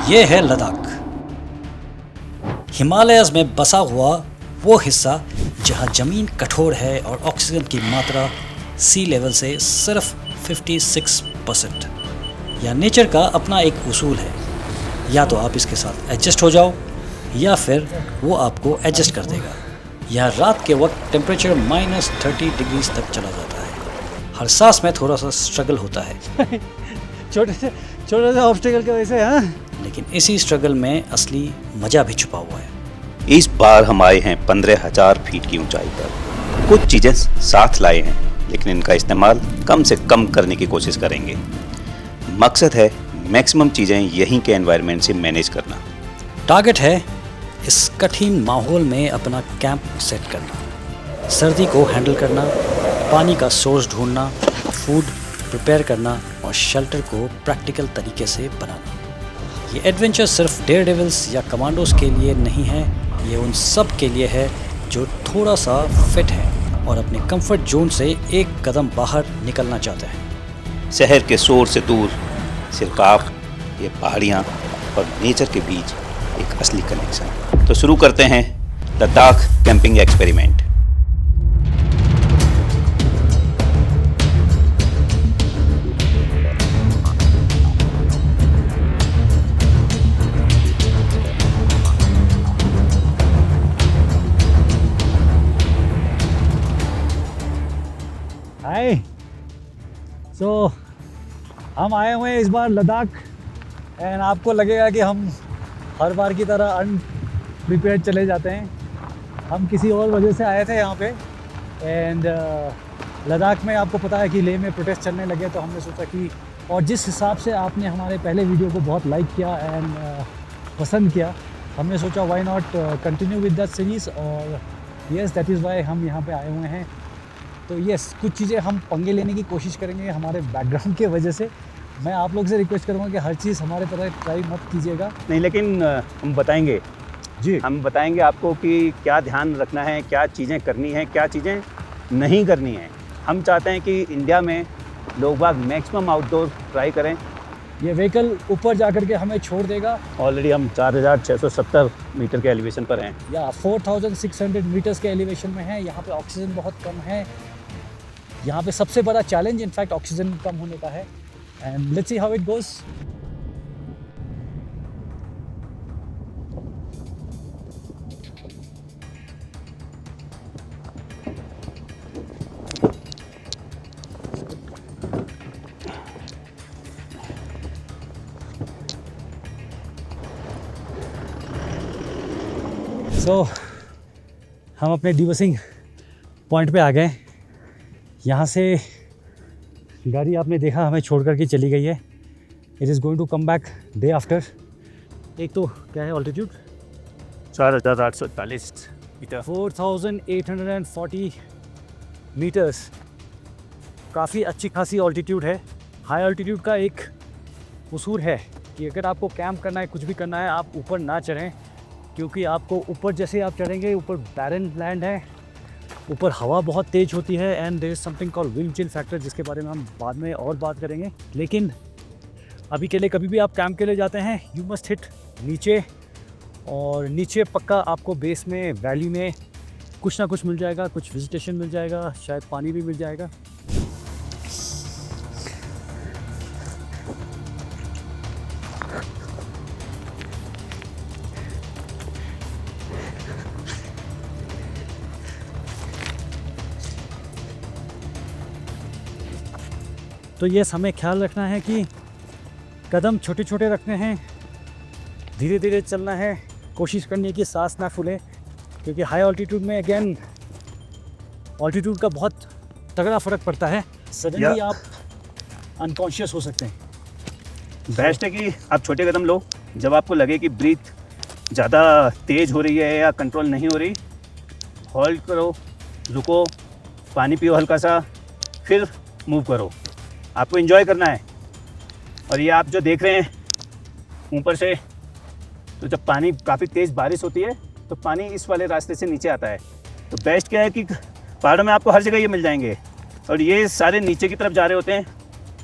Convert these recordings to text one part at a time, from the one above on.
ये है लद्दाख, हिमालयस में बसा हुआ वो हिस्सा जहाँ ज़मीन कठोर है और ऑक्सीजन की मात्रा सी लेवल से सिर्फ 56%। या नेचर का अपना एक उसूल है, या तो आप इसके साथ एडजस्ट हो जाओ या फिर वो आपको एडजस्ट कर देगा। यहाँ रात के वक्त टेम्परेचर -30 डिग्रीज तक चला जाता है। हर सांस में थोड़ा सा स्ट्रगल होता है छोटे से ऑब्स्टेकल की वजह से। हाँ, लेकिन इसी स्ट्रगल में असली मज़ा भी छुपा हुआ है। इस बार हम आए हैं 15,000 फीट की ऊंचाई पर। कुछ चीज़ें साथ लाए हैं, लेकिन इनका इस्तेमाल कम से कम करने की कोशिश करेंगे। मकसद है मैक्सिमम चीज़ें यहीं के एनवायरनमेंट से मैनेज करना। टारगेट है इस कठिन माहौल में अपना कैंप सेट करना, सर्दी को हैंडल करना, पानी का सोर्स ढूंढना, फूड प्रिपेयर करना और शेल्टर को प्रैक्टिकल तरीके से बनाना। ये एडवेंचर सिर्फ डेयर डेविल्स या कमांडोज के लिए नहीं है, ये उन सब के लिए है जो थोड़ा सा फिट है और अपने कंफर्ट जोन से एक कदम बाहर निकलना चाहते हैं। शहर के शोर से दूर सिर्फ आप, ये पहाड़ियाँ और नेचर के बीच एक असली कनेक्शन। तो शुरू करते हैं लद्दाख कैंपिंग एक्सपेरिमेंट। हाय, सो हम आए हुए हैं इस बार लद्दाख एंड आपको लगेगा कि हम हर बार की तरह अनप्रिपेयर्ड चले जाते हैं। हम किसी और वजह से आए थे यहाँ पे एंड लद्दाख में आपको पता है कि लेह में प्रोटेस्ट चलने लगे, तो हमने सोचा कि और जिस हिसाब से आपने हमारे पहले वीडियो को बहुत लाइक किया एंड पसंद किया, हमने सोचा why not continue with that series. और यस, दैट इज़ वाई हम यहाँ पे आए हुए हैं। तो यस, कुछ चीज़ें हम पंगे लेने की कोशिश करेंगे हमारे बैकग्राउंड के वजह से। मैं आप लोग से रिक्वेस्ट करूँगा कि हर चीज़ हमारे तरह ट्राई मत कीजिएगा। नहीं, लेकिन हम बताएंगे जी, हम बताएंगे आपको कि क्या ध्यान रखना है, क्या चीज़ें करनी है, क्या चीज़ें नहीं करनी है। हम चाहते हैं कि इंडिया में लोग बाग मैक्सिमम आउटडोर ट्राई करें। ये व्हीकल ऊपर जा कर के हमें छोड़ देगा। ऑलरेडी हम 4,670 मीटर के एलिवेशन पर हैं। या 4,600 मीटर्स के एलिवेशन में है। यहाँ पे ऑक्सीजन बहुत कम है। यहाँ पे सबसे बड़ा चैलेंज इनफैक्ट ऑक्सीजन कम होने का है। And let's see how it goes. So हम अपने डिवसिंग पॉइंट पे आ गए। यहाँ से गाड़ी आपने देखा हमें छोड़ करके चली गई है। It is going to come back day after. एक तो क्या है ऑल्टीट्यूड 4,840 मीटर, 4,840 मीटर्स। काफ़ी अच्छी खासी ऑल्टीट्यूड है। हाई ऑल्टीट्यूड का एक उसूल है कि अगर आपको कैंप करना है, कुछ भी करना है, आप ऊपर ना चढ़ें, क्योंकि आपको ऊपर जैसे आप चढ़ेंगे, ऊपर बैरन लैंड है, ऊपर हवा बहुत तेज़ होती है and there is something called wind chill factor, जिसके बारे में हम बाद में और बात करेंगे। लेकिन अभी के लिए कभी भी आप कैंप के लिए जाते हैं, यू मस्ट हिट नीचे। और नीचे पक्का आपको बेस में वैली में कुछ ना कुछ मिल जाएगा, कुछ वेजिटेशन मिल जाएगा, शायद पानी भी मिल जाएगा। तो ये हमें ख्याल रखना है कि कदम छोटे छोटे रखने हैं, धीरे धीरे चलना है, कोशिश करनी है कि सांस ना फूले, क्योंकि हाई ऑल्टीट्यूड में अगेन ऑल्टीट्यूड का बहुत तगड़ा फ़र्क पड़ता है। सडनली आप अनकॉन्शियस हो सकते हैं। बेस्ट है कि आप छोटे कदम लो। जब आपको लगे कि ब्रीथ ज़्यादा तेज़ हो रही है या कंट्रोल नहीं हो रही, होल्ड करो, रुको, पानी पियो हल्का सा, फिर मूव करो। आपको एंजॉय करना है। और ये आप जो देख रहे हैं ऊपर से, तो जब पानी काफ़ी तेज़ बारिश होती है तो पानी इस वाले रास्ते से नीचे आता है। तो बेस्ट क्या है कि पहाड़ों में आपको हर जगह ये मिल जाएंगे और ये सारे नीचे की तरफ जा रहे होते हैं।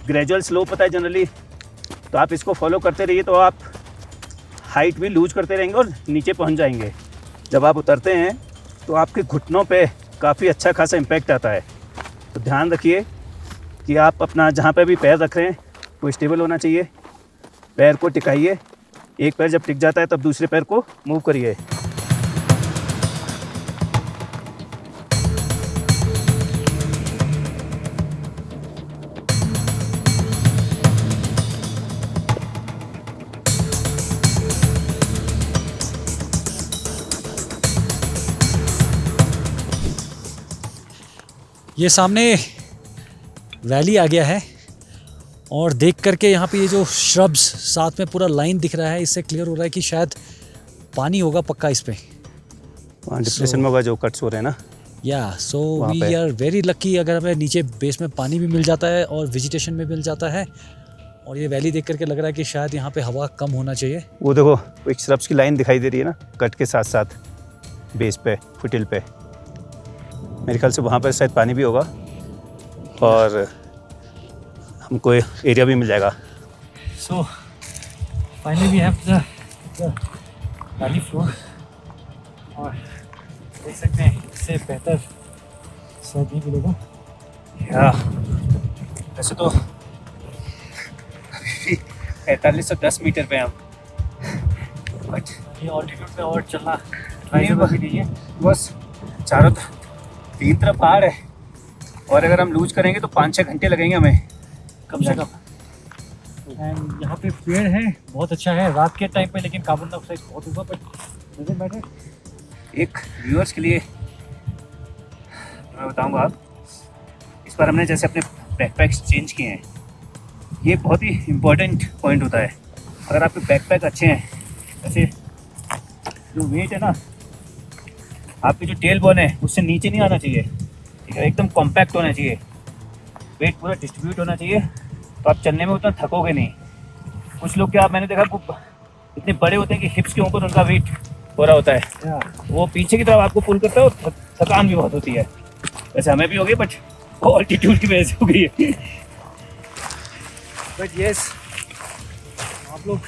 ग्रेजुअल स्लोप होता है जनरली, तो आप इसको फॉलो करते रहिए तो आप हाइट भी लूज करते रहेंगे और नीचे पहुंच जाएंगे। जब आप उतरते हैं तो आपके घुटनों पे काफ़ी अच्छा खासा इम्पैक्ट आता है। तो ध्यान रखिए कि आप अपना जहाँ पे भी पैर रख रहे हैं वो स्टेबल होना चाहिए। पैर को टिकाइए, एक पैर जब टिक जाता है तब दूसरे पैर को मूव करिए। ये सामने वैली आ गया है और देख करके यहाँ पे ये जो श्रब्स साथ में पूरा लाइन दिख रहा है, इससे क्लियर हो रहा है कि शायद पानी होगा पक्का इस पे। वहाँ डिप्रेशन में होगा जो कट्स हो रहे हैं ना। या सो वहाँ वी पे। आर वेरी लकी अगर हमें नीचे बेस में पानी भी मिल जाता है और वेजिटेशन में मिल जाता है। और ये वैली देख करके लग रहा है कि शायद यहाँ पे हवा कम होना चाहिए। वो देखो एक श्रब्स की लाइन दिखाई दे रही है ना, कट के साथ साथ बेस पे, फुटिल पे। मेरे ख्याल से वहाँ पर शायद पानी भी होगा और हमको एरिया भी मिल जाएगा। So finally we have the valley floor और देख सकते हैं इससे बेहतर शायद नहीं मिलेगा। या वैसे तो 4510 मीटर पे हम, बट ये ऑल्टीट्यूड पे और चलना नहीं भी नहीं है। बस चारों तीन तरफ पहाड़ है और अगर हम लूज करेंगे तो 5-6 घंटे लगेंगे हमें कम से कम। एंड यहाँ पे पेड़ है, बहुत अच्छा है रात के टाइम पे, लेकिन कार्बन डाइऑक्साइड बहुत होगा, बट डजंट मैटर। एक व्यूअर्स के लिए मैं बताऊंगा, आप इस बार हमने जैसे अपने बैकपैक्स चेंज किए हैं, ये बहुत ही इम्पोर्टेंट पॉइंट होता है। अगर आपके बैकपैक अच्छे हैं, जैसे जो वेट है ना, आपकी जो टेल बोन है उससे नीचे नहीं आना चाहिए, ठीक है, एकदम कॉम्पैक्ट होना चाहिए, वेट पूरा डिस्ट्रीब्यूट होना चाहिए, तो आप चलने में उतना थकोगे नहीं। कुछ लोग क्या मैंने देखा वो इतने बड़े होते हैं कि हिप्स के ऊपर उनका वेट हो रहा होता है, वो पीछे की तरफ आपको पुल करता है और थकान भी बहुत होती है। वैसे हमें भी हो गई, बट ऑल्टीट्यूड की वजह से हो गई है। बट यस, आप लोग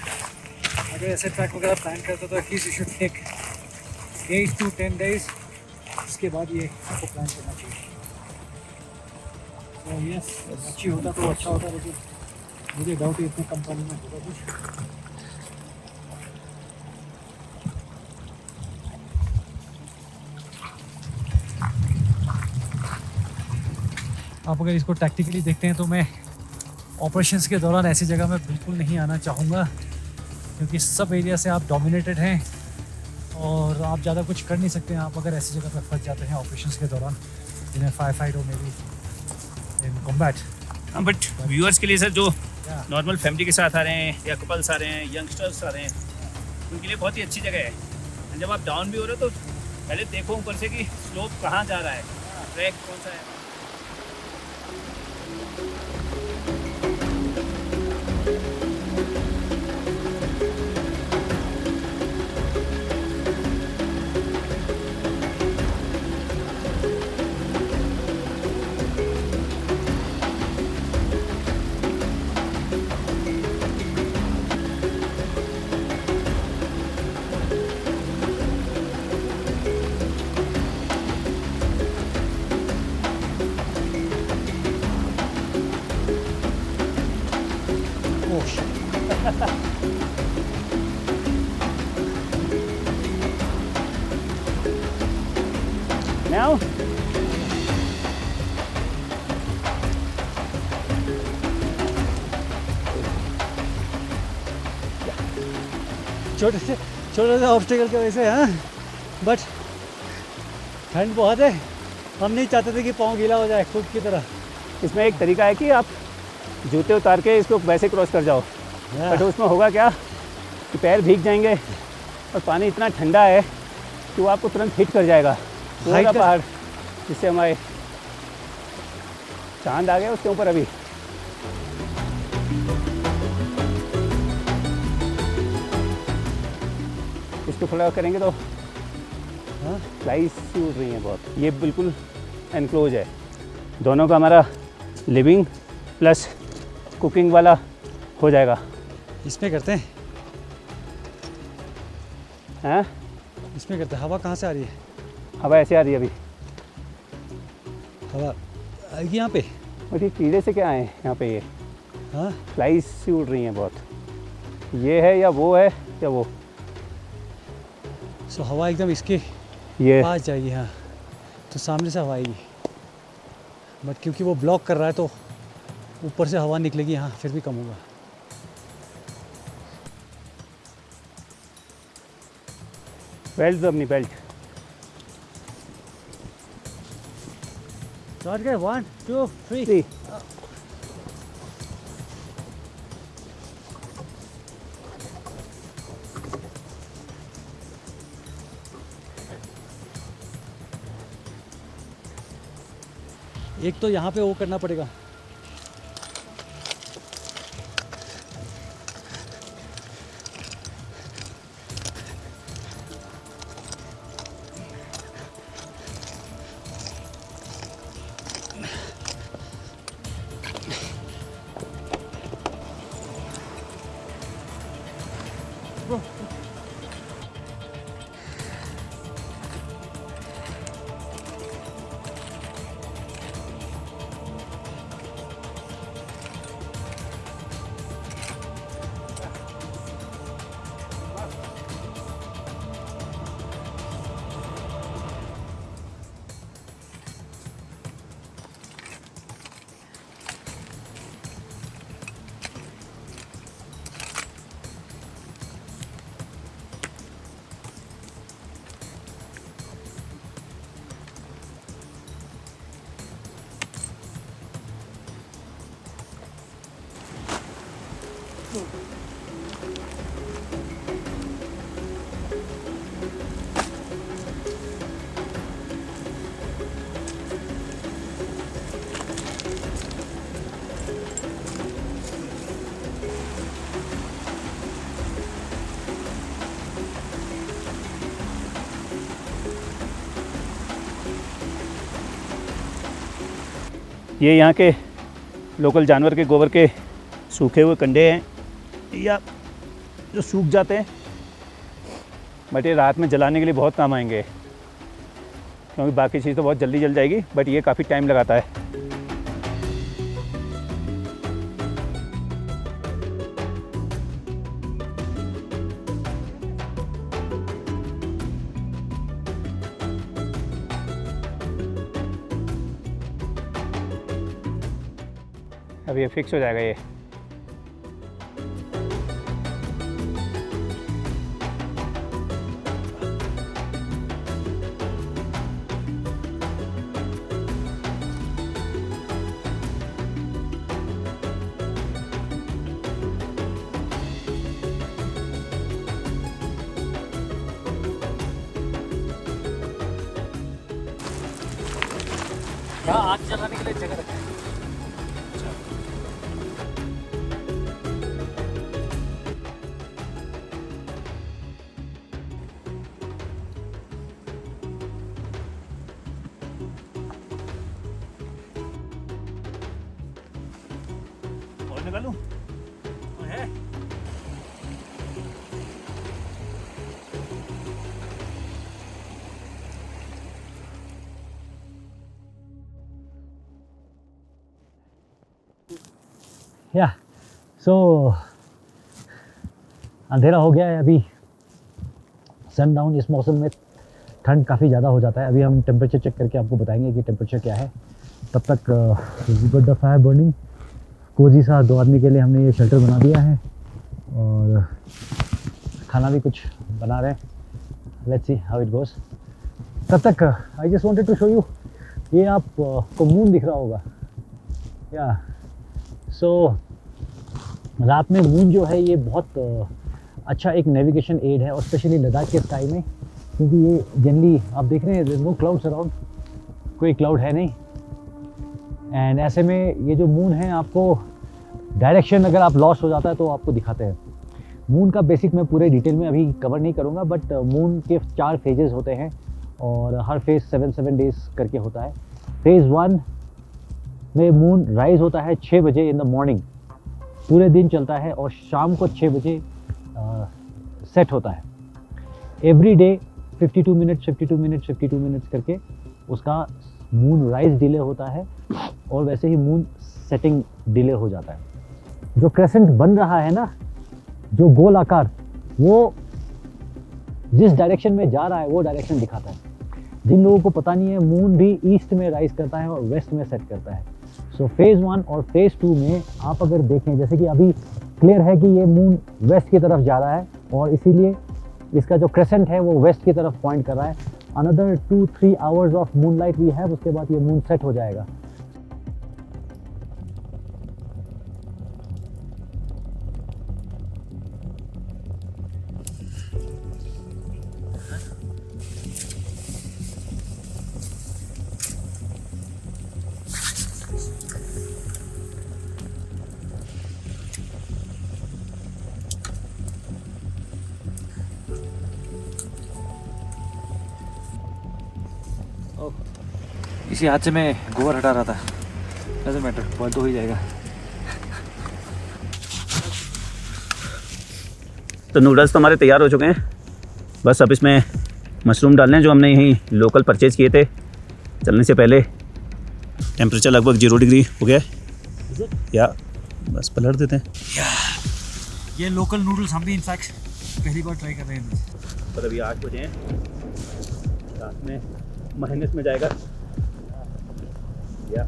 अगर ऐसे ट्रैक वगैरह प्लान करते हो तो at least you should take 8 to 10 days, इसके बाद ये आपको प्लान करना चाहिए। तो यस, अच्छी होता तो अच्छा होता, लेकिन मुझे डाउट है इतने कम पानी में होगा कुछ। आप अगर इसको टैक्टिकली देखते हैं तो मैं ऑपरेशंस के दौरान ऐसी जगह में बिल्कुल नहीं आना चाहूँगा, क्योंकि सब एरिया से आप डोमिनेटेड हैं और आप ज़्यादा कुछ कर नहीं सकते हैं। आप अगर ऐसी जगह पर फंस जाते हैं ऑपरेशंस के दौरान, जिन्हें फायर फाइट हो, मे बी इन कॉम्बैट। हाँ, बट व्यूअर्स के लिए सर जो नॉर्मल फैमिली के साथ आ रहे हैं या कपल्स आ रहे हैं, यंगस्टर्स आ रहे हैं, उनके लिए बहुत ही अच्छी जगह है। जब आप डाउन भी हो रहे हो तो पहले देखो ऊपर से कि स्लोप कहाँ जा रहा है, ट्रैक कौन सा है। Now? छोटे से ऑब्स्टिकल की वजह से, हाँ, बट ठंड बहुत है, हम नहीं चाहते थे कि पाँव गीला हो जाए खुद की तरह। इसमें एक तरीका है कि आप जूते उतार के इसको वैसे क्रॉस कर जाओ, बट उसमें होगा क्या कि पैर भीग जाएंगे और पानी इतना ठंडा है कि वो आपको तुरंत हिट कर जाएगा। पूरा पहाड़, जिससे हमारे चांद आ गया उसके ऊपर। अभी इसको थोड़ा करेंगे तो फ्लाइज उड़ रही हैं बहुत। ये बिल्कुल एनक्लोज है, दोनों का हमारा लिविंग प्लस कुकिंग वाला हो जाएगा। इसमें करते हैं हैं? इसमें करते हैं। हवा कहाँ से आ रही है? हवा ऐसे आ रही है अभी। हवा आएगी यहाँ पे? और ये कीड़े से क्या आए यहाँ पे? ये हाँ, फ्लाइज सी उड़ रही हैं बहुत। ये है या वो है या वो? सो हवा एकदम इसके ये पास जाएगी। हाँ, तो सामने से हवा आएगी, बट क्योंकि वो ब्लॉक कर रहा है तो ऊपर से हवा निकलेगी। हाँ, फिर भी कम होगा। बेल्ट दो अपनी, बेल्ट। स्टार्ट करें? 1 2 3। थ्री। एक तो यहाँ पे वो करना पड़ेगा। ये यहाँ के लोकल जानवर के गोबर के सूखे हुए कंडे हैं या जो सूख जाते हैं, बट ये रात में जलाने के लिए बहुत काम आएंगे, क्योंकि बाकी चीज़ तो बहुत जल्दी जल जाएगी, बट ये काफ़ी टाइम लगाता है। अब ये फिक्स हो जाएगा ये। यहाँ आग जलाने के लिए जगह रखा है। और निकालूं? है या सो अंधेरा हो गया है अभी। सनडाउन इस मौसम में ठंड काफ़ी ज़्यादा हो जाता है। अभी हम टेम्परेचर चेक करके आपको बताएंगे कि टेम्परेचर क्या है। तब तक got the fire burning. Cozy सा 2 आदमी के लिए हमने ये शेल्टर बना दिया है और खाना भी कुछ बना रहे हैं। Let's see how it goes. तब तक I just wanted to show you, ये आप को मून दिख रहा होगा या सो रात में मून जो है ये बहुत अच्छा एक नेविगेशन एड है, और स्पेशली लद्दाख के स्काई में, क्योंकि ये जनरली आप देख रहे हैं नो क्लाउड्स अराउंड, कोई क्लाउड है नहीं। एंड ऐसे में ये जो मून है आपको डायरेक्शन अगर आप लॉस हो जाता है तो आपको दिखाते हैं। मून का बेसिक मैं पूरे डिटेल में अभी कवर नहीं करूँगा, बट मून के 4 फेजेस होते हैं और हर फेज 7 डेज करके होता है। फेज़ 1 में मून राइज होता है 6 बजे इन द मॉर्निंग, पूरे दिन चलता है और शाम को 6 बजे सेट होता है। एवरी डे 52 मिनट्स करके उसका मून राइज डिले होता है और वैसे ही मून सेटिंग डिले हो जाता है। जो क्रेसेंट बन रहा है ना, जो गोल आकार, वो जिस डायरेक्शन में जा रहा है वो डायरेक्शन दिखाता है। जिन लोगों को पता नहीं है, मून भी ईस्ट में राइज करता है और वेस्ट में सेट करता है। सो फेज़ 1 और फेज़ 2 में आप अगर देखें, जैसे कि अभी क्लियर है कि ये मून वेस्ट की तरफ जा रहा है और इसीलिए इसका जो क्रेसेंट है वो वेस्ट की तरफ पॉइंट कर रहा है। Another 2-3 hours of moonlight we have, उसके बाद ये मून सेट हो जाएगा। इसी हाथ से मैं गोबर हटा रहा था। डजंट मैटर, पॉइंट तो हो ही जाएगा। तो नूडल्स तो हमारे तैयार हो चुके हैं, बस अब इसमें मशरूम डालने हैं जो हमने यहीं लोकल परचेज़ किए थे चलने से पहले। टेम्परेचर लगभग 0 डिग्री हो गया है, या बस पलट देते हैं। ये लोकल नूडल्स हम भी इनफैक्ट पहली बार ट्राई कर रहे हैं। पर अभी 8 बजे हैं, रात में माइनस में जाएगा या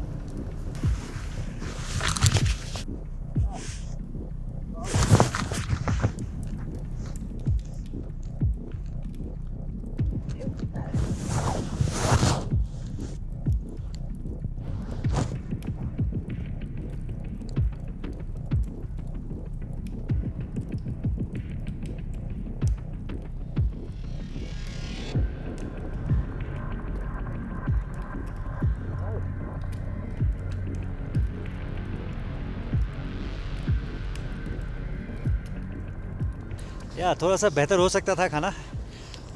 थोड़ा सा बेहतर हो सकता था खाना,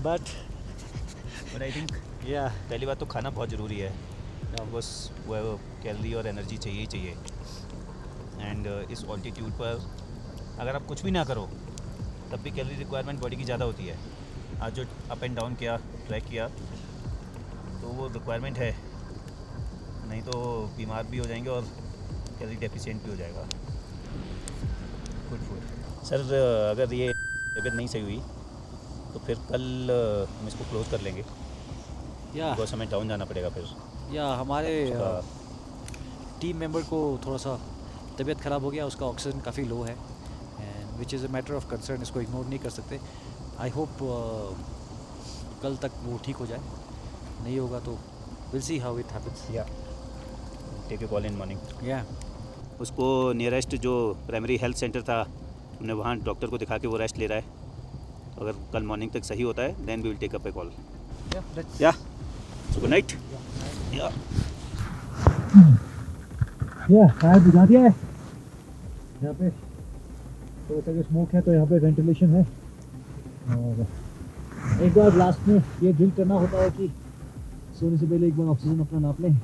बट आई थिंक या पहली बात तो खाना बहुत ज़रूरी है। बस वो कैलोरी और एनर्जी चाहिए ही चाहिए। एंड इस ऑल्टीट्यूड पर अगर आप कुछ भी ना करो तब भी कैलोरी रिक्वायरमेंट बॉडी की ज़्यादा होती है। आज जो अप एंड डाउन किया, ट्रैक किया, तो वो रिक्वायरमेंट है, नहीं तो बीमार भी हो जाएंगे और कैलोरी डेफिशिएंट भी हो जाएगा। Good food. सर अगर ये तबीयत नहीं सही हुई तो फिर कल हम इसको क्लोज कर लेंगे, या बस हमें डाउन जाना पड़ेगा फिर। या हमारे टीम मेंबर को थोड़ा सा तबीयत ख़राब हो गया, उसका ऑक्सीजन काफ़ी लो है, and which is a matter of concern. इसको इग्नोर नहीं कर सकते। आई होप कल तक वो ठीक हो जाए, नहीं होगा तो will see how it happens. या take a call in morning. या उसको नियरेस्ट जो प्राइमरी हेल्थ सेंटर था, हमने वहाँ डॉक्टर को दिखा के वो रेस्ट ले रहा है। तो अगर कल मॉर्निंग तक सही होता है then we will take up a call. Yeah so good night. या शायद बुझा दिया है। यहाँ पे थोड़ा सा स्मोक है तो यहाँ पे वेंटिलेशन है। और एक बार लास्ट में ये ड्रिंक करना होता है कि सोने से पहले एक बार ऑक्सीजन अपना नाप लें।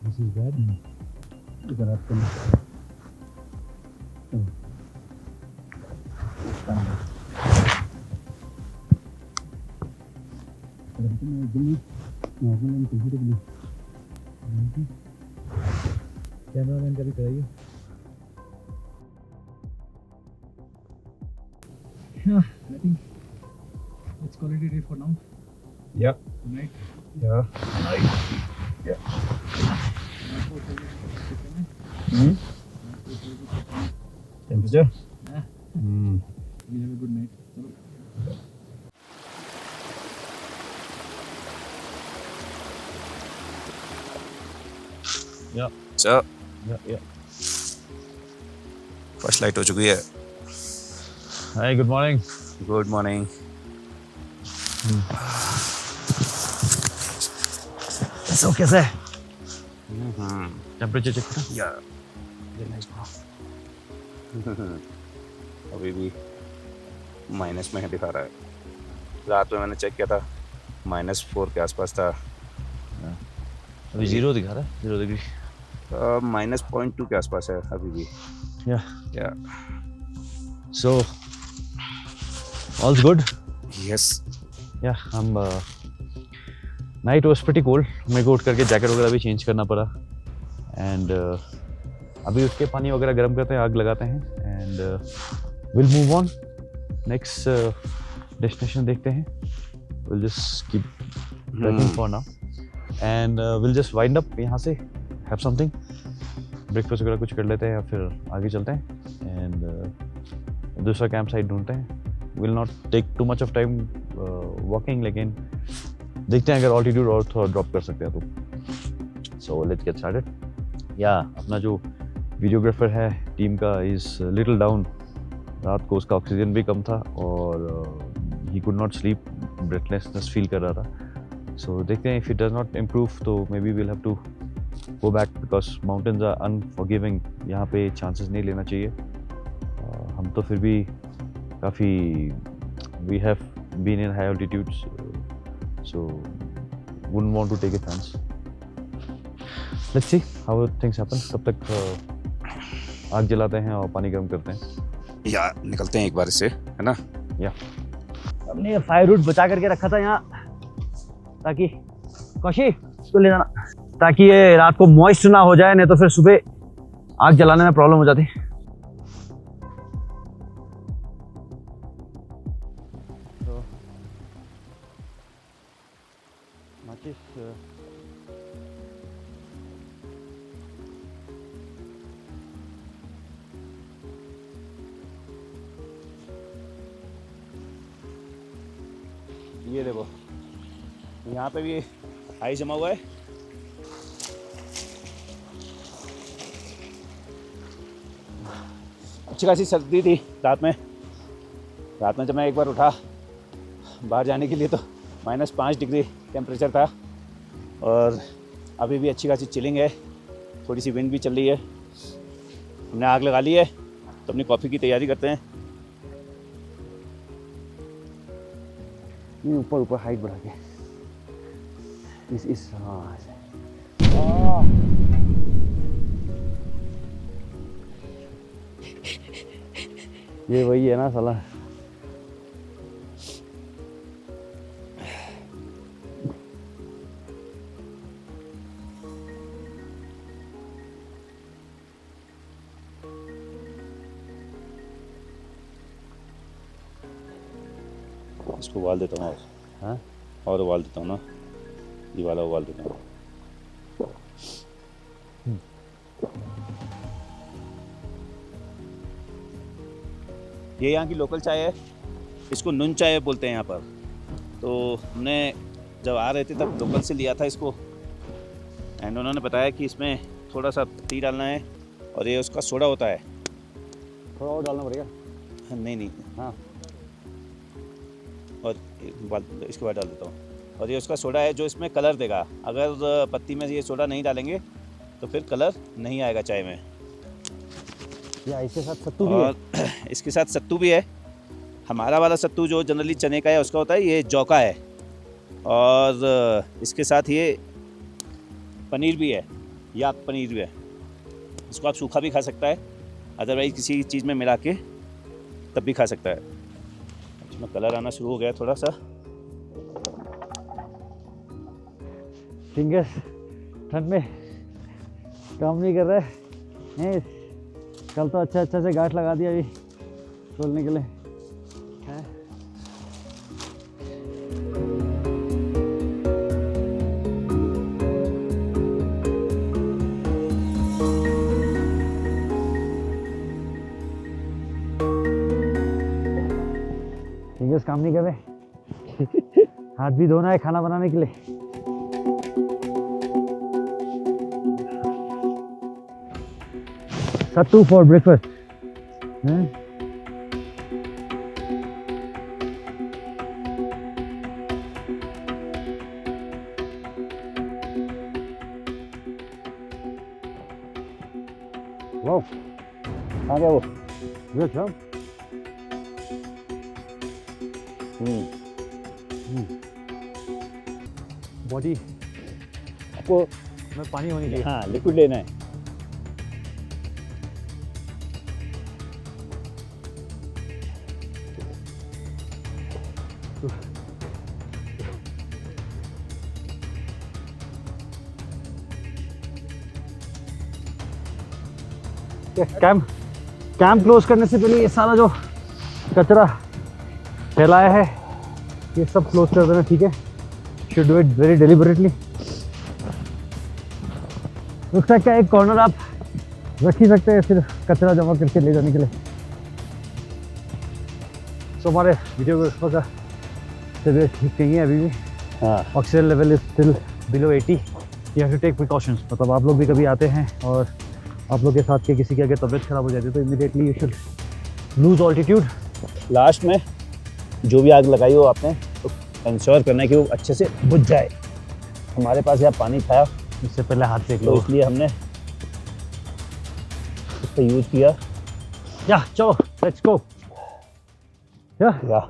This is bad. इधर आपको कैमरामैन का भी कराइए। Yeah, I think let's call it a day for now. Yeah. Good night. Yeah. Yeah. Temperature? Yeah. We have a good night. Chalo. Yeah. Sir Yeah. Yeah. First light हो चुकी है। Hi. Good morning. Good morning. So कैसा है? Temperature check करो. या अभी भी minus में है दिखा रहा है। रात में मैंने चेक किया था -4 के आसपास था। अभी 0 दिखा रहा है. 0 डिग्री. -0.2 के आसपास है अभी भी। Yeah. या So All's good. Yes. Yeah, night was pretty cold. मेरे को उठ करके जैकेट वगैरह भी चेंज करना पड़ा. And अभी उठ के पानी वगैरह गर्म करते हैं, आग लगाते हैं. And we'll move on. Next destination देखते हैं. We'll just keep trekking for now. And we'll just wind up यहाँ से. Have something. ब्रेकफास्ट वगैरह कुछ कर लेते हैं या फिर आगे चलते हैं. एंड दूसरा कैंप साइट ढूंढते हैं. Will not take too much of time walking, लेकिन देखते हैं अगर ऑल्टीट्यूड और थोड़ा ड्रॉप कर सकते हैं तो. So let's get started. या अपना जो वीडियोग्राफर है टीम का इज़ लिटिल डाउन. रात को उसका ऑक्सीजन भी कम था और he could not sleep, breathlessness feel कर रहा था. सो देखते हैं, if it does not improve तो maybe will have to go back because mountains are unforgiving. यहाँ पे chances नहीं लेना चाहिए. हम तो फिर भी काफ़ी we have been in high altitudes, so wouldn't want to take a chance. Let's see how things happen. तब तक आग जलाते हैं और पानी गर्म करते हैं. या निकलते हैं एक बार इससे, है ना? या हमने फायर रूट बचा करके रखा था यहाँ, ताकि कौशी इसको ले जाना, ताकि ये रात को मॉइस्ट ना हो जाए, नहीं तो फिर सुबह आग जलाने में प्रॉब्लम हो जाती. ये देखो, यहाँ पे भी आइस जमा हुआ है. अच्छी खासी सर्दी थी रात में. जब मैं एक बार उठा बाहर जाने के लिए तो -5 डिग्री टेम्परेचर था. और अभी भी अच्छी खासी चिलिंग है, थोड़ी सी विंड भी चल रही है. हमने आग लगा ली है तो अपनी कॉफ़ी की तैयारी करते हैं. ये ऊपर हाइट बढ़ा के इस हाँ ये वही है ना साला. इसको उबाल देता हूँ. हाँ, और उबाल देता हूँ ना, ये वाला उबाल देता हूँ. ये यहाँ की लोकल चाय है, इसको नून चाय बोलते हैं यहाँ पर. तो हमने जब आ रहे थे तब लोकल से लिया था इसको. एंड उन्होंने बताया कि इसमें थोड़ा सा टी डालना है और ये उसका सोडा होता है. थोड़ा और डालना पड़ेगा. नहीं हाँ, और इसके बाद डाल देता हूँ. और ये उसका सोडा है जो इसमें कलर देगा. अगर पत्ती में ये सोडा नहीं डालेंगे तो फिर कलर नहीं आएगा चाय में. या इसके साथ सत्तू भी है. और इसके साथ सत्तू भी है. हमारा वाला सत्तू जो जनरली चने का है उसका होता है, ये जौ का है. और इसके साथ ये पनीर भी है, या पनीर भी है. इसको आप सूखा भी खा सकता है, अदरवाइज किसी चीज़ में मिला के तब भी खा सकता है. इसमें कलर आना शुरू हो गया थोड़ा सा. फिंगर्स ठंड में काम नहीं कर रहे हैं. कल तो अच्छा से गांठ लगा दिया अभी खोलने के लिए. फिंगर्स काम नहीं कर रहे. हाथ भी धोना है खाना बनाने के लिए. Sattu for breakfast. Wow. आ गया वो. Good job. बॉडी आपको में पानी होनी चाहिए. हाँ, लिक्विड लेना है. कैंप क्लोज करने से पहले ये सारा जो कचरा फैलाया है ये सब क्लोज कर देना, ठीक है? Should do it very deliberately. उसका क्या एक कॉर्नर आप रख ही सकते हैं सिर्फ कचरा जमा करके ले जाने के लिए। सो हमारे वीडियोग्राफर का तबीयत ठीक नहीं है अभी भी। हाँ, oxygen level is still below 80। You have to take precautions. मतलब आप लोग भी कभी आते हैं और आप लोग के साथ के किसी की अगर तबीयत खराब हो जाती है तो immediately you should lose altitude. Last में जो भी आग लगाई हो आपने तो इंश्योर करना है कि वो अच्छे से बुझ जाए। हमारे पास यहाँ पानी था, इससे पहले हाथ सेक तो लो। इसलिए हमने इसका यूज किया। या चलो लेट्स गो। या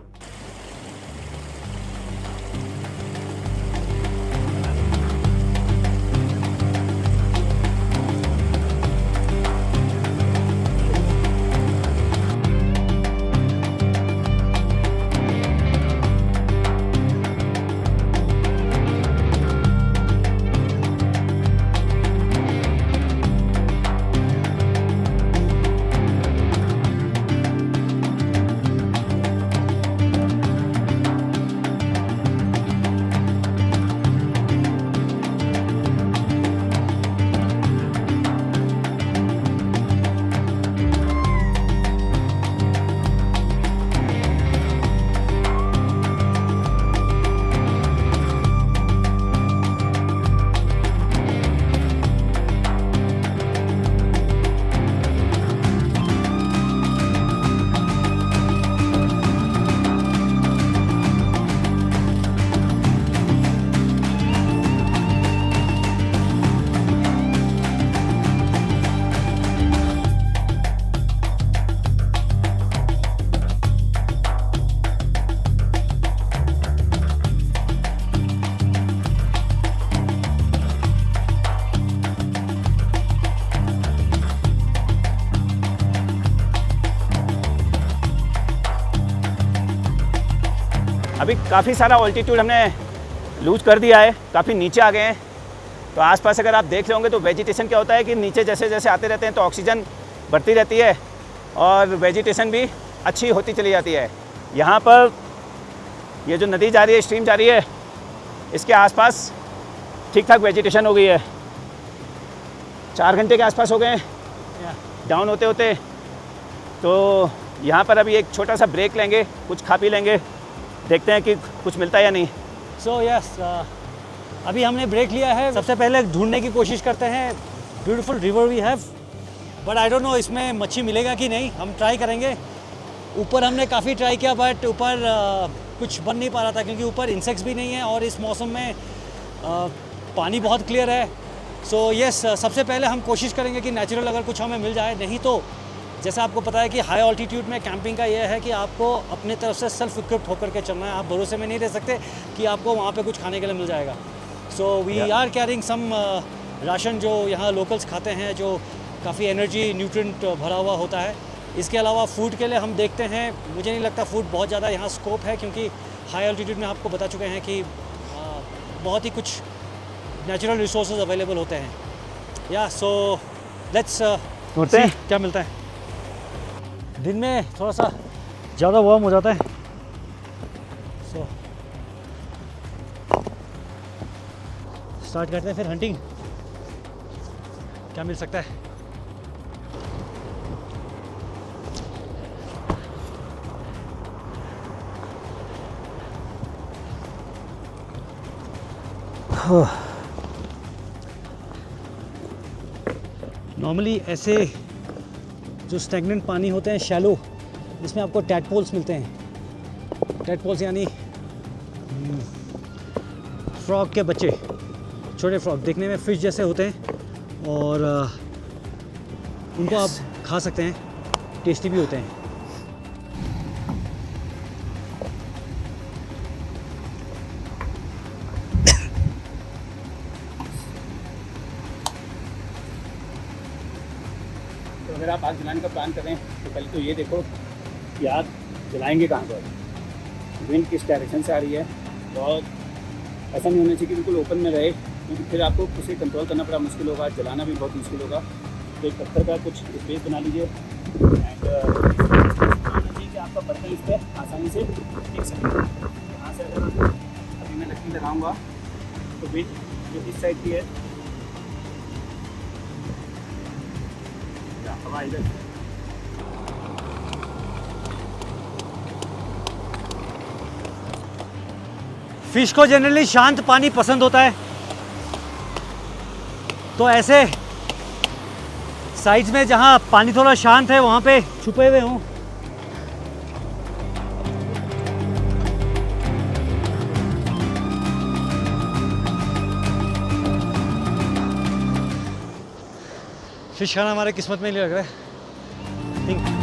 अभी काफ़ी सारा ऑल्टीट्यूड हमने लूज कर दिया है, काफ़ी नीचे आ गए हैं। तो आसपास अगर आप देख रहे होंगे तो वेजिटेशन क्या होता है कि नीचे जैसे जैसे आते रहते हैं तो ऑक्सीजन बढ़ती रहती है और वेजिटेशन भी अच्छी होती चली जाती है। यहाँ पर ये जो नदी जा रही है, स्ट्रीम जा रही है, इसके आसपास ठीक ठाक वेजिटेशन हो गई है। 4 घंटे के आसपास हो गए हैं डाउन होते होते। तो यहाँ पर अभी एक छोटा सा ब्रेक लेंगे, कुछ खा पी लेंगे, देखते हैं कि कुछ मिलता है या नहीं। सो यस, अभी हमने ब्रेक लिया है। सबसे पहले ढूंढने की कोशिश करते हैं। Beautiful river we have, but I don't know इसमें मच्छी मिलेगा कि नहीं। हम ट्राई करेंगे। ऊपर हमने काफ़ी ट्राई किया बट ऊपर कुछ बन नहीं पा रहा था क्योंकि ऊपर इंसेक्ट्स भी नहीं है और इस मौसम में पानी बहुत क्लियर है। सो यस, सबसे पहले हम कोशिश करेंगे कि नेचुरल अगर कुछ हमें मिल जाए। नहीं तो जैसा आपको पता है कि हाई ऑल्टीट्यूड में कैंपिंग का ये है कि आपको अपनी तरफ से सेल्फ इक्विप्ड होकर के चलना है। आप भरोसे में नहीं रह सकते कि आपको वहाँ पे कुछ खाने के लिए मिल जाएगा। So we are carrying some ration जो यहाँ लोकल्स खाते हैं, जो काफ़ी एनर्जी न्यूट्रिएंट भरा हुआ होता है। इसके अलावा फूड के लिए हम देखते हैं, मुझे नहीं लगता फूड बहुत ज़्यादा यहाँ स्कोप है क्योंकि हाई ऑल्टीट्यूड में आपको बता चुके हैं कि बहुत ही कुछ नेचुरल रिसोर्सेज अवेलेबल होते हैं। या सो लेट्स ढूंढते हैं क्या मिलता है। दिन में थोड़ा सा ज़्यादा वार्म हो जाता है। सो स्टार्ट करते हैं फिर हंटिंग। क्या मिल सकता है। नॉर्मली ऐसे जो स्टैग्नेंट पानी होते हैं शैलो, जिसमें आपको टैडपोल्स मिलते हैं। टैडपोल्स यानी फ्रॉग के बच्चे, छोटे फ्रॉग देखने में फिश जैसे होते हैं और उनको आप खा सकते हैं, टेस्टी भी होते हैं। तो अगर आप आग जलाने का प्लान करें तो पहले तो ये देखो कि आग जलाएंगे कहाँ पर। विंड किस डायरेक्शन से आ रही है, और ऐसा नहीं होना चाहिए कि बिल्कुल ओपन में रहे, क्योंकि फिर आपको उसे कंट्रोल करना बड़ा मुश्किल होगा, जलाना भी बहुत मुश्किल होगा। तो एक पत्थर का कुछ स्पेस बना लीजिए एंड होना चाहिए कि आपका बर्तन इस पर आसानी से टिक सके। यहाँ से अगर अभी मैं लकड़ी लगाऊंगा तो विंड जो इस साइड की है, हवा इधर, फिश को जनरली शांत पानी पसंद होता है, तो ऐसे साइड्स में जहाँ पानी थोड़ा शांत है वहाँ पे छुपे हुए हों। फिश खाना हमारे किस्मत में नहीं लग रहा है। Think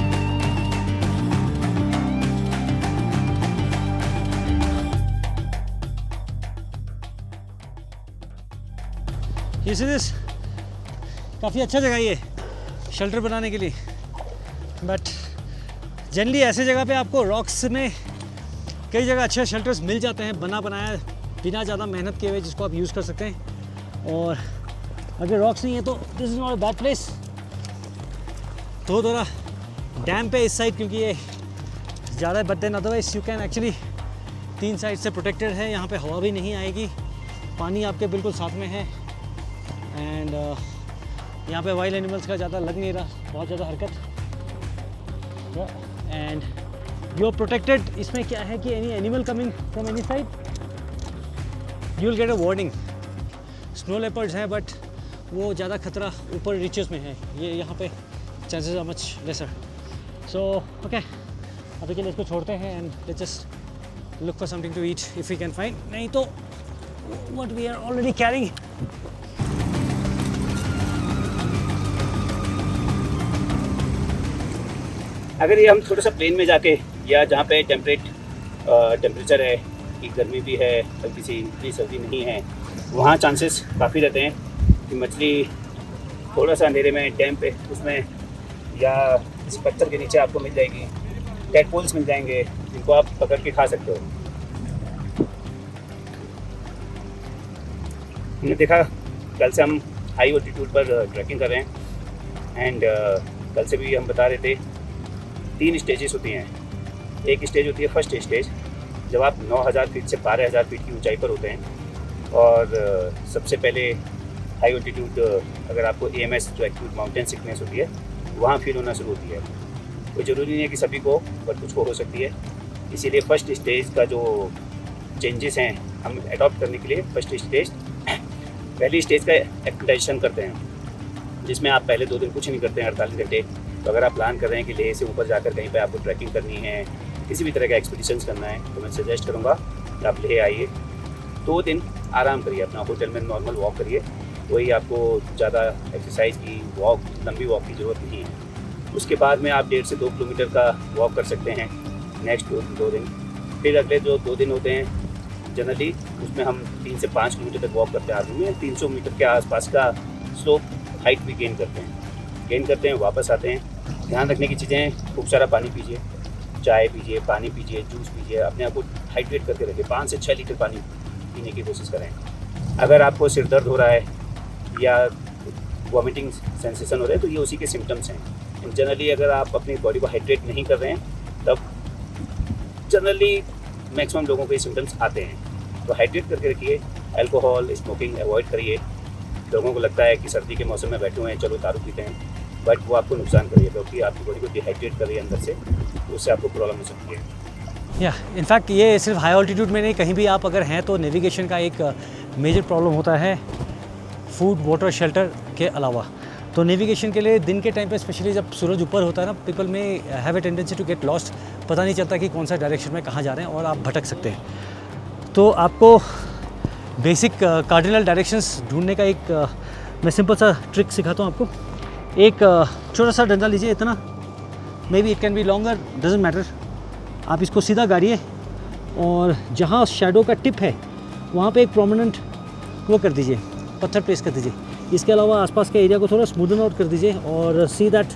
You see this? काफ़ी अच्छा जगह ये शेल्टर बनाने के लिए, बट जनरली ऐसे जगह पे आपको रॉक्स में कई जगह अच्छे शेल्टर्स मिल जाते हैं बना बनाया, बिना ज़्यादा मेहनत किए हुए, जिसको आप यूज़ कर सकते हैं। और अगर रॉक्स नहीं है तो this is not a bad place. तो थोड़ा डैम पे इस साइड क्योंकि ये ज़्यादा, but then otherwise you can actually 3 side से प्रोटेक्टेड है, यहाँ पे हवा भी नहीं आएगी, पानी आपके बिल्कुल साथ में है। एंड यहाँ पे वाइल्ड एनिमल्स का ज़्यादा लग नहीं रहा, बहुत ज़्यादा हरकत, एंड यू आर प्रोटेक्टेड। इसमें क्या है कि any animal coming from any side you will get a warning. Snow leopards हैं बट वो ज़्यादा खतरा ऊपर रीचेस में है, ये यहाँ पे chances are much lesser. So okay, अभी के लिए इसको छोड़ते हैं and let's just look for something to eat if we can find, नहीं तो what we are already carrying. अगर ये हम थोड़ा सा प्लेन में जाके या जहाँ पे टेम्परेचर है कि गर्मी भी है, हल्की सी इतनी सर्दी नहीं है, वहाँ चांसेस काफ़ी रहते हैं कि मछली थोड़ा सा अंधेरे में डैम पे उसमें या किसी पत्थर के नीचे आपको मिल जाएगी, टैडपोल्स मिल जाएंगे जिनको आप पकड़ के खा सकते हो। हमने देखा कल से हम हाई ऑल्टीट्यूड पर ट्रैकिंग कर रहे हैं एंड कल से भी हम बता रहे थे 3 स्टेजेस होती हैं। एक स्टेज होती है फर्स्ट स्टेज, जब आप 9000 फीट से 12000 फीट की ऊंचाई पर होते हैं, और सबसे पहले हाई ऑल्टीट्यूड अगर आपको AMS जो एक्यूट माउंटेन सिकनेस होती है वहाँ फील होना शुरू होती है। कोई ज़रूरी नहीं है कि सभी को, बट कुछ को हो सकती है। इसीलिए फर्स्ट स्टेज का जो चेंजेस हैं हम अडॉप्ट करने के लिए फर्स्ट स्टेज, पहली स्टेज का एक्टिवेशन करते हैं, जिसमें आप पहले 2 दिन कुछ नहीं करते हैं, 48 घंटे। तो अगर आप प्लान कर रहे हैं कि लेह से ऊपर जाकर कहीं पे आपको ट्रैकिंग करनी है, किसी भी तरह का एक्सपीडिशंस करना है, तो मैं सजेस्ट करूँगा कि आप लेह आइए, 2 दिन आराम करिए, अपना होटल में नॉर्मल वॉक करिए, वही आपको ज़्यादा एक्सरसाइज की वॉक, लंबी वॉक की ज़रूरत नहीं है। उसके बाद में आप 1.5 से 2 किलोमीटर का वॉक कर सकते हैं नेक्स्ट 2 दिन। फिर अगले जो 2 दिन होते हैं जनरली उसमें हम 3 से 5 किलोमीटर तक वॉक करते आदमी में 300 मीटर के आसपास का स्लोप हाइट भी गेन करते हैं, वापस आते हैं। ध्यान रखने की चीज़ें, खूब सारा पानी पीजिए, चाय पीजिए, पानी पीजिए, जूस पीजिए, अपने आप को हाइड्रेट करके रखिए, 5 से 6 लीटर पानी पीने की कोशिश करें। अगर आपको सिर दर्द हो रहा है या वॉमिटिंग सेंसेशन हो रहा है तो ये उसी के सिम्टम्स हैं। जनरली अगर आप अपनी बॉडी को हाइड्रेट नहीं कर रहे हैं तब जनरली मैक्सिमम लोगों को ये सिम्टम्स आते हैं। तो हाइड्रेट करके रखिए, अल्कोहल स्मोकिंग अवॉइड करिए। लोगों को लगता है कि सर्दी के मौसम में बैठे हुए हैं, चलो दारू पीते हैं, बट वो आपको नुकसान करिए क्योंकि आपकी बॉडी को डिहाइड्रेट कर रही है अंदर से, तो उससे आपको प्रॉब्लम हो सकती है। या इनफैक्ट ये सिर्फ हाई ऑल्टीट्यूड में नहीं, कहीं भी आप अगर हैं तो नेविगेशन का एक मेजर प्रॉब्लम होता है फूड, वाटर, शेल्टर के अलावा। तो नेविगेशन के लिए दिन के टाइम पे स्पेशली जब सूरज ऊपर होता है ना, people may have a tendency to get lost, पता नहीं चलता कि कौन सा डायरेक्शन में कहाँ जा रहे हैं और आप भटक सकते हैं। तो आपको बेसिक कार्डिनल डायरेक्शंस ढूंढने का एक मैं सिंपल सा ट्रिक सिखाता हूँ आपको। एक छोटा सा डंडा लीजिए, इतना, may be it can be longer, doesn't matter. आप इसको सीधा गाड़िए और जहाँ शैडो का टिप है वहाँ पे एक प्रोमिनेंट वो कर दीजिए, पत्थर प्लेस कर दीजिए। इसके अलावा आसपास के एरिया को थोड़ा स्मूदन आउट कर दीजिए और सी दैट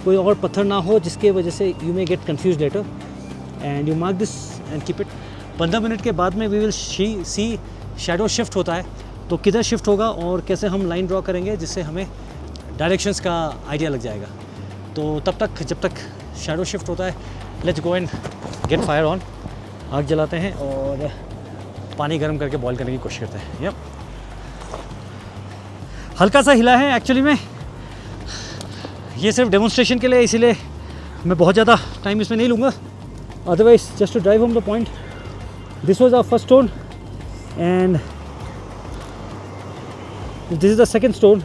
कोई और पत्थर ना हो जिसके वजह से you may get confuse later, and you mark this and keep it. 15 minute के बाद में we will see shadow shift होता है, तो किधर शिफ्ट होगा और कैसे हम लाइन ड्रॉ करेंगे जिससे हमें डायरेक्शंस का आइडिया लग जाएगा। तो तब तक जब तक शैडो शिफ्ट होता है, let's go and get fire on. आग जलाते हैं और पानी गर्म करके बॉईल करने की कोशिश करते हैं। यप, हल्का सा हिला है एक्चुअली में, ये सिर्फ डेमोन्स्ट्रेशन के लिए, इसीलिए मैं बहुत ज़्यादा टाइम इसमें नहीं लूँगा। Otherwise just to drive home the point, this was our first stone and this is the second stone.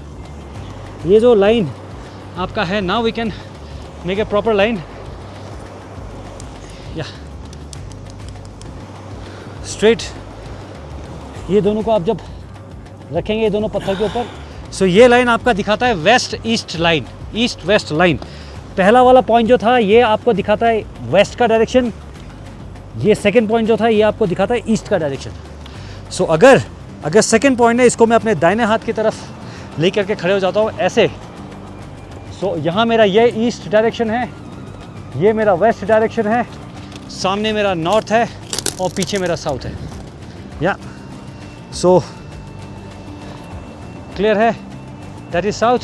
ये जो लाइन आपका है, now we can make a proper line, या स्ट्रेट। ये दोनों को आप जब रखेंगे, ये दोनों पत्थर के ऊपर, सो ये लाइन आपका दिखाता है west east line, east west line. पहला वाला पॉइंट जो था ये आपको दिखाता है वेस्ट का डायरेक्शन, ये सेकंड पॉइंट जो था ये आपको दिखाता है ईस्ट का डायरेक्शन। सो अगर सेकंड पॉइंट है, इसको मैं अपने दाहिने हाथ की तरफ ले करके खड़े हो जाता हूँ ऐसे, सो यहाँ मेरा ये ईस्ट डायरेक्शन है, ये मेरा वेस्ट डायरेक्शन है, सामने मेरा नॉर्थ है और पीछे मेरा साउथ है। या सो क्लियर है, that is south,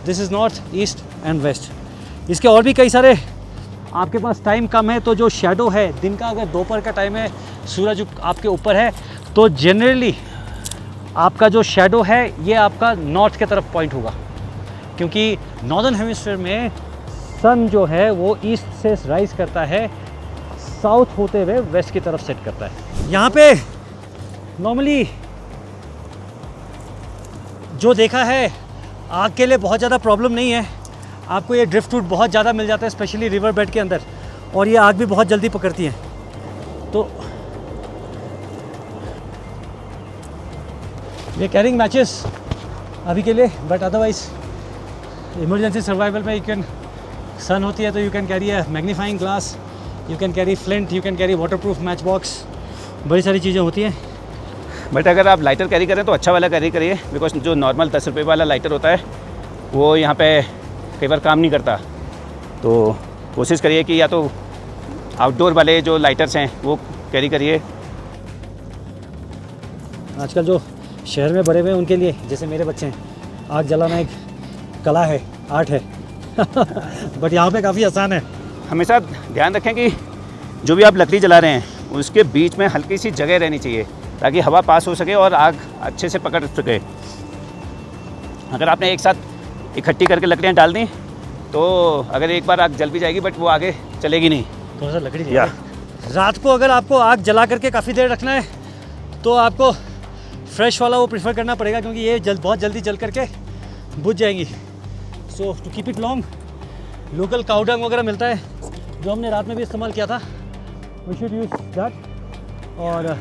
this is north, east and west. इसके और भी कई सारे, आपके पास टाइम कम है तो जो शेडो है दिन का, अगर दोपहर का टाइम है, सूरज आपके ऊपर है, तो जनरली आपका जो शेडो है ये आपका नॉर्थ की तरफ पॉइंट होगा, क्योंकि नॉर्दर्न हेमिस्फीयर में सन जो है वो ईस्ट से राइज करता है, साउथ होते हुए वेस्ट की तरफ सेट करता है। यहाँ पे नॉर्मली जो देखा है, आग के लिए बहुत ज़्यादा प्रॉब्लम नहीं है, आपको ये ड्रिफ्ट वुड बहुत ज़्यादा मिल जाता है, स्पेशली रिवर बेड के अंदर, और ये आग भी बहुत जल्दी पकड़ती है। तो ये कैरिंग मैचेस अभी के लिए, बट अदरवाइज इमरजेंसी सर्वाइवल में यू कैन, सन होती है तो you can carry a magnifying glass, you can carry flint, you can carry waterproof match box, बड़ी सारी चीज़ें होती हैं। बट अगर आप लाइटर कैरी करें तो अच्छा वाला कैरी करिए, बिकॉज जो नॉर्मल 10 रुपये वाला लाइटर होता है वो यहाँ पे कई बार काम नहीं करता, तो कोशिश करिए कि या तो आउटडोर वाले जो लाइटर्स हैं वो कैरी करिए। आजकल जो शहर में बड़े हुए हैं उनके लिए, जैसे मेरे बच्चे हैं, आग जलाना एक कला है, आर्ट है बट यहाँ पे काफ़ी आसान है। हमेशा ध्यान रखें कि जो भी आप लकड़ी जला रहे हैं उसके बीच में हल्की सी जगह रहनी चाहिए ताकि हवा पास हो सके और आग अच्छे से पकड़ सके। अगर आपने एक साथ इकट्ठी करके लकड़ियाँ डाल दी तो अगर एक बार आग जल भी जाएगी बट वो आगे चलेगी नहीं। थोड़ा सा लकड़ी चाहिए। रात को अगर आपको आग जला करके काफ़ी देर रखना है तो आपको फ्रेश वाला वो प्रेफर करना पड़ेगा, क्योंकि ये बहुत जल्दी जल करके बुझ जाएंगी। So to keep it long, local cow dung वगैरह मिलता है जो हमने रात में भी इस्तेमाल किया था, वी शुड यूज दैट, और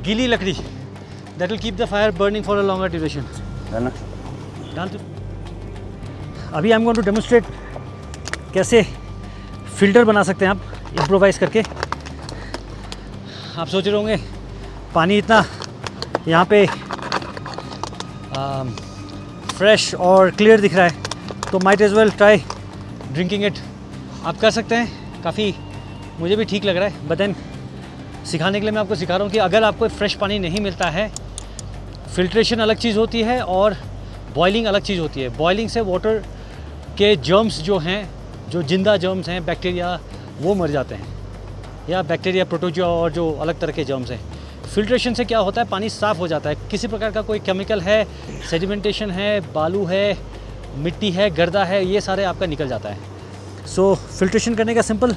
गीली लकड़ी, that will keep the fire burning for a longer duration. डाल दो। अभी I am going to demonstrate कैसे फ़िल्टर बना सकते हैं आप इम्प्रोवाइज़ करके। आप सोच रहे होंगे पानी इतना यहाँ पे फ्रेश और क्लियर दिख रहा है तो might as well try drinking it. आप कर सकते हैं, काफ़ी मुझे भी ठीक लग रहा है, बट देन सिखाने के लिए मैं आपको सिखा रहा हूँ कि अगर आपको फ्रेश पानी नहीं मिलता है, फ़िल्ट्रेशन अलग चीज़ होती है और बॉइलिंग अलग चीज़ होती है। बॉइलिंग से वाटर के जर्म्स जो हैं, जो जिंदा जर्म्स हैं, बैक्टीरिया, वो मर जाते हैं, या बैक्टीरिया, प्रोटोजोआ और जो अलग तरह के जर्म्स हैं। फ़िल्ट्रेशन से क्या होता है, पानी साफ़ हो जाता है, किसी प्रकार का कोई केमिकल है, सेडिमेंटेशन है, बालू है, मिट्टी है, गर्दा है, ये सारे आपका निकल जाता है। सो फ़िल्ट्रेशन करने का सिंपल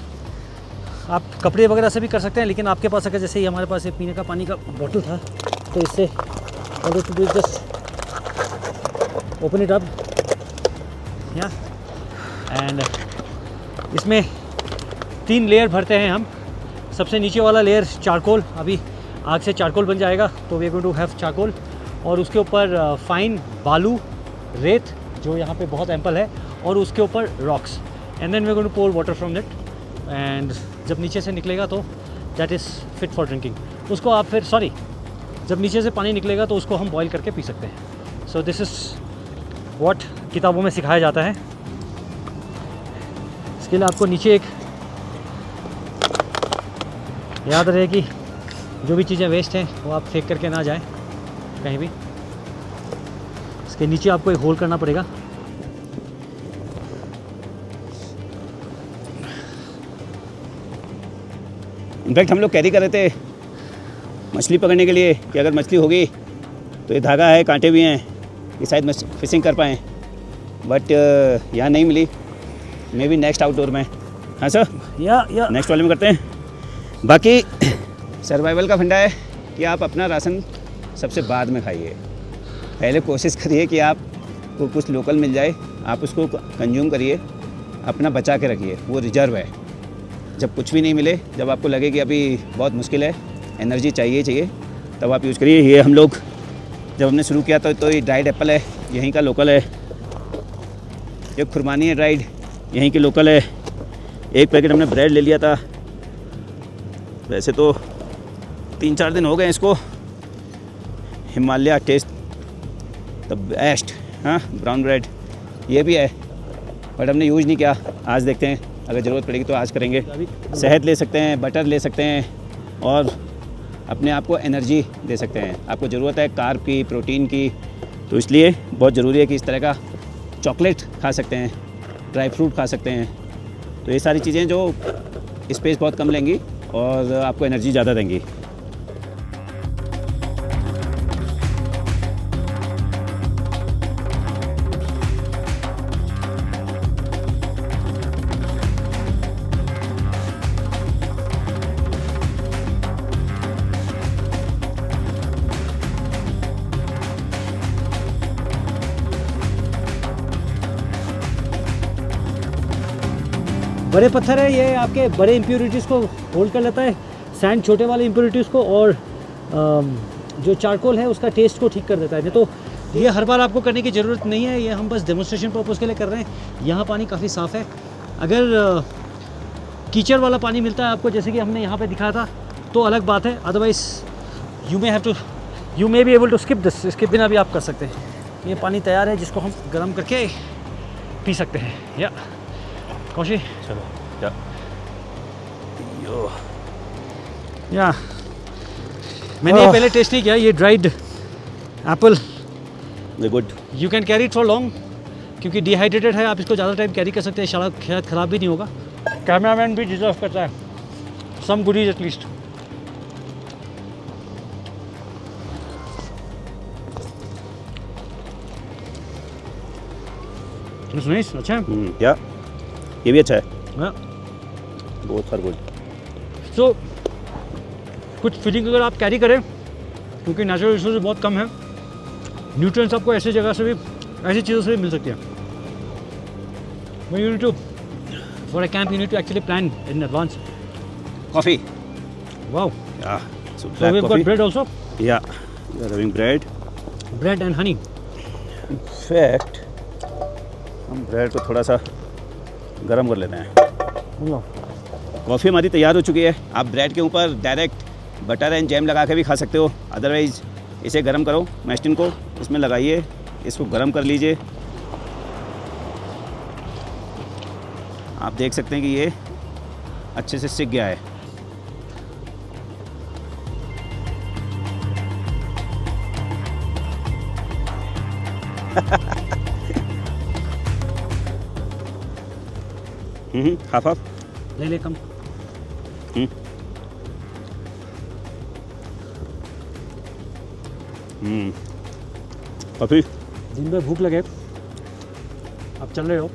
आप कपड़े वगैरह से भी कर सकते हैं, लेकिन आपके पास अगर जैसे ही हमारे पास ये पीने का पानी का बॉटल था तो इससे जस्ट ओपन इट अप, या एंड इसमें 3 लेयर भरते हैं हम। सबसे नीचे वाला लेयर चारकोल, अभी आग से चारकोल बन जाएगा तो we are going to have charcoal, और उसके ऊपर फाइन बालू, रेत जो यहाँ पे बहुत एम्पल है, और उसके ऊपर rocks, and then we are going to pour water from that, एंड जब नीचे से निकलेगा तो that is fit for drinking. उसको आप फिर जब नीचे से पानी निकलेगा तो उसको हम बॉईल करके पी सकते हैं। सो दिस इज़ व्हाट किताबों में सिखाया जाता है। इसके लिए आपको नीचे एक याद रहे कि जो भी चीज़ें वेस्ट हैं वो आप फेंक करके ना जाएं कहीं भी। इसके नीचे आपको एक होल करना पड़ेगा। इनफैक्ट हम लोग कैरी कर रहे थे मछली पकड़ने के लिए कि अगर मछली होगी तो ये धागा है, कांटे भी हैं, ये शायद फिशिंग कर पाएँ, बट यहाँ नहीं मिली। मे बी नेक्स्ट आउटडोर में। हाँ सर, या नेक्स्ट वाले में करते हैं। बाकी सर्वाइवल का फंडा है कि आप अपना राशन सबसे बाद में खाइए। पहले कोशिश करिए कि आपको कुछ लोकल मिल जाए, आप उसको कंज्यूम करिए, अपना बचा के रखिए, वो रिजर्व है। जब कुछ भी नहीं मिले, जब आपको लगे कि अभी बहुत मुश्किल है, एनर्जी चाहिए, तब आप यूज़ करिए। ये हम लोग जब हमने शुरू किया तो ये ड्राइड एप्पल है, यहीं का लोकल है। ये खुरमानी है ड्राइड, यहीं की लोकल है। एक पैकेट हमने ब्रेड ले लिया था, वैसे तो 3-4 दिन हो गए इसको। हिमालय टेस्ट द बेस्ट, हाँ, ब्राउन ब्रेड ये भी है, बट हमने यूज़ नहीं किया। आज देखते हैं, अगर ज़रूरत पड़ेगी तो आज करेंगे। शहद ले सकते हैं, बटर ले सकते हैं और अपने आप को एनर्जी दे सकते हैं। आपको ज़रूरत है कार्ब की, प्रोटीन की, तो इसलिए बहुत ज़रूरी है कि इस तरह का चॉकलेट खा सकते हैं, ड्राई फ्रूट खा सकते हैं। तो ये सारी चीज़ें जो स्पेस बहुत कम लेंगी और आपको एनर्जी ज़्यादा देंगी। बड़े पत्थर है, ये आपके बड़े इम्प्योरिटीज़ को होल्ड कर लेता है, सैंड छोटे वाले इम्प्योरिटीज़ को, और जो चारकोल है उसका टेस्ट को ठीक कर देता है। नहीं तो ये हर बार आपको करने की ज़रूरत नहीं है, ये हम बस डेमोन्स्ट्रेशन पर्पज़ के लिए कर रहे हैं। यहाँ पानी काफ़ी साफ़ है। अगर कीचड़ वाला पानी मिलता है आपको, जैसे कि हमने यहाँ पे दिखाया था, तो अलग बात है। Otherwise you may be able to skip this, इसके बिना भी आप कर सकते हैं। ये पानी तैयार है जिसको हम गर्म करके पी सकते हैं। या कौशी, चलो या मैंने ये पहले टेस्ट नहीं किया, ये dried Apple. Way good. You can carry it for long, क्योंकि डिहाइड्रेटेड है, आप इसको ज़्यादा टाइम कैरी कर सकते हैं, शायद ख़राब भी नहीं होगा। कैमरामैन भी डिजर्व करता है सम गुडीज एटलीस्ट। नाइस, अच्छा है। या ये भी अच्छा है, हाँ। बहुत फॉर गुड। सो कुछ फीलिंग अगर आप कैरी करें, क्योंकि नेचुरल रिसोर्स बहुत कम है, न्यूट्रिएंट्स आपको ऐसी जगह से भी, ऐसी चीज़ों से भी मिल सकती है। You need to, for a camp you need to actually plan in advance. Coffee, wow, yeah so so we've got bread also, yeah we are having bread and honey. In fact हम ब्रेड को थोड़ा सा गरम कर लेते हैं। Coffee हमारी तैयार हो चुकी है। आप ब्रेड के ऊपर डायरेक्ट बटर एंड जैम लगा के भी खा सकते हो, अदरवाइज़ इसे गरम करो, मैस्टिन को इसमें लगाइए, इसको गरम कर लीजिए। आप देख सकते हैं कि ये अच्छे से सिक गया है। हाफ हाफ ले कम। कॉफ़ी। दिन भर भूख लगे, आप चल रहे हो,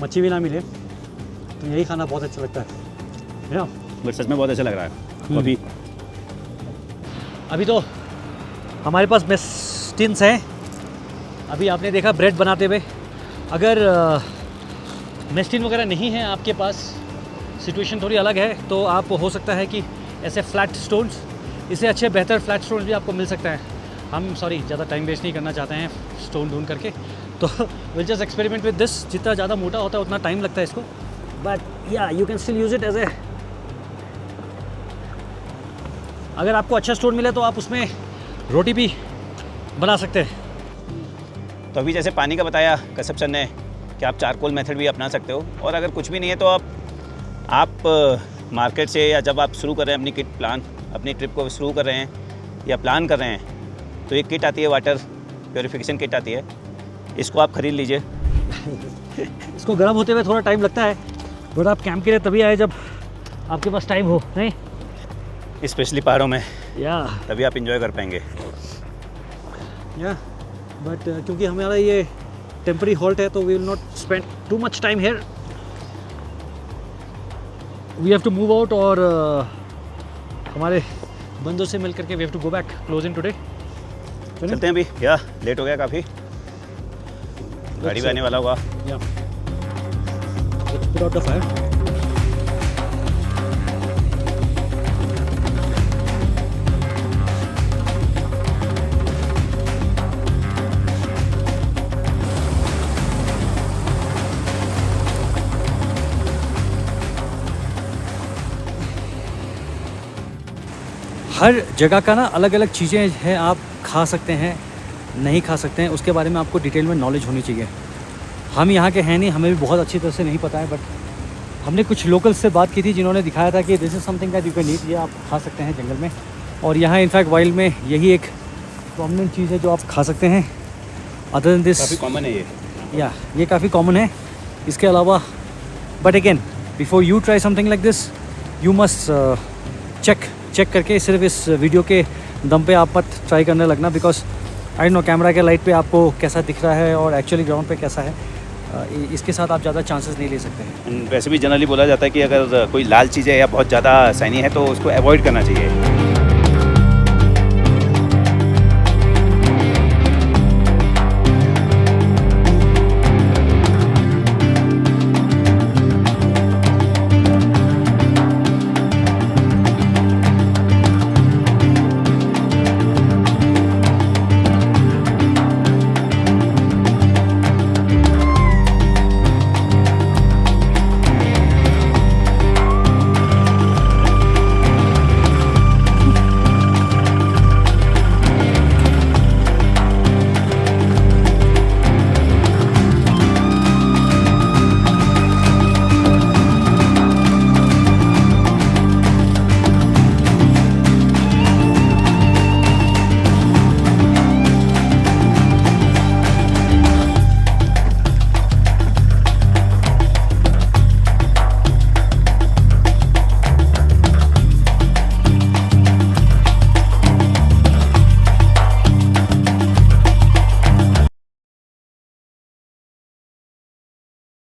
मच्छी भी ना मिले, तो यही खाना बहुत अच्छा लगता है ना। बट सच में बहुत अच्छा लग रहा है कॉफ़ी। अभी तो हमारे पास मेस्टिन्स हैं। अभी आपने देखा ब्रेड बनाते हुए। अगर मेस्टिन वगैरह नहीं है आपके पास, सिचुएशन थोड़ी अलग है, तो आप हो सकता है कि ऐसे फ्लैट स्टोन्स, इससे अच्छे बेहतर फ्लैट स्टोन्स भी आपको मिल सकता है। हम ज़्यादा टाइम वेस्ट नहीं करना चाहते हैं स्टोन ढूंढ करके, तो will just experiment with this. जितना ज़्यादा मोटा होता है उतना टाइम लगता है इसको, but yeah you can still use it as a. अगर आपको अच्छा स्टोन मिले तो आप उसमें रोटी भी बना सकते हैं। तो अभी जैसे पानी का बताया कसब सर ने कि आप चारकोल मेथड भी अपना सकते हो, और अगर कुछ भी नहीं है तो आप मार्केट से, या जब आप शुरू कर रहे हैं अपनी किट प्लान, अपनी ट्रिप को शुरू कर रहे हैं या प्लान कर रहे हैं तो एक किट आती है, वाटर प्योरीफिकेशन किट आती है, इसको आप ख़रीद लीजिए। इसको गर्म होते हुए थोड़ा टाइम लगता है, बट आप कैंप के लिए तभी आए जब आपके पास टाइम हो, नहीं? स्पेशली पहाड़ों में, या तभी आप इंजॉय कर पाएंगे। बट क्योंकि हमारा ये टेम्पररी हॉल्ट है तो we will not spend too much time here, we have to move out और हमारे बंदों से मिल करके we have to go back closing today. चलते हैं अभी, या लेट हो गया काफ़ी, गाड़ी भी आने वाला होगा। Yeah. Let's put out the fire. हर जगह का ना अलग अलग चीज़ें हैं, आप खा सकते हैं, नहीं खा सकते हैं, उसके बारे में आपको डिटेल में नॉलेज होनी चाहिए। हम यहाँ के हैं नहीं, हमें भी बहुत अच्छी तरह से नहीं पता है, बट हमने कुछ लोकल्स से बात की थी जिन्होंने दिखाया था कि this is something that you can eat, ये आप खा सकते हैं जंगल में। और यहाँ इनफैक्ट वाइल्ड में यही एक प्रॉमिनेंट चीज़ है जो आप खा सकते हैं। अदर देन दिस काफ़ी कॉमन है ये। या ये काफ़ी कॉमन है। इसके अलावा but again before you try something like this you must check करके, सिर्फ इस वीडियो के दम पे आप मत ट्राई करने लगना, बिकॉज आई नो कैमरा के लाइट पे आपको कैसा दिख रहा है और एक्चुअली ग्राउंड पे कैसा है, इसके साथ आप ज़्यादा चांसेस नहीं ले सकते हैं। वैसे भी जनरली बोला जाता है कि अगर कोई लाल चीज़ है या बहुत ज़्यादा शाइनी है तो उसको अवॉइड करना चाहिए।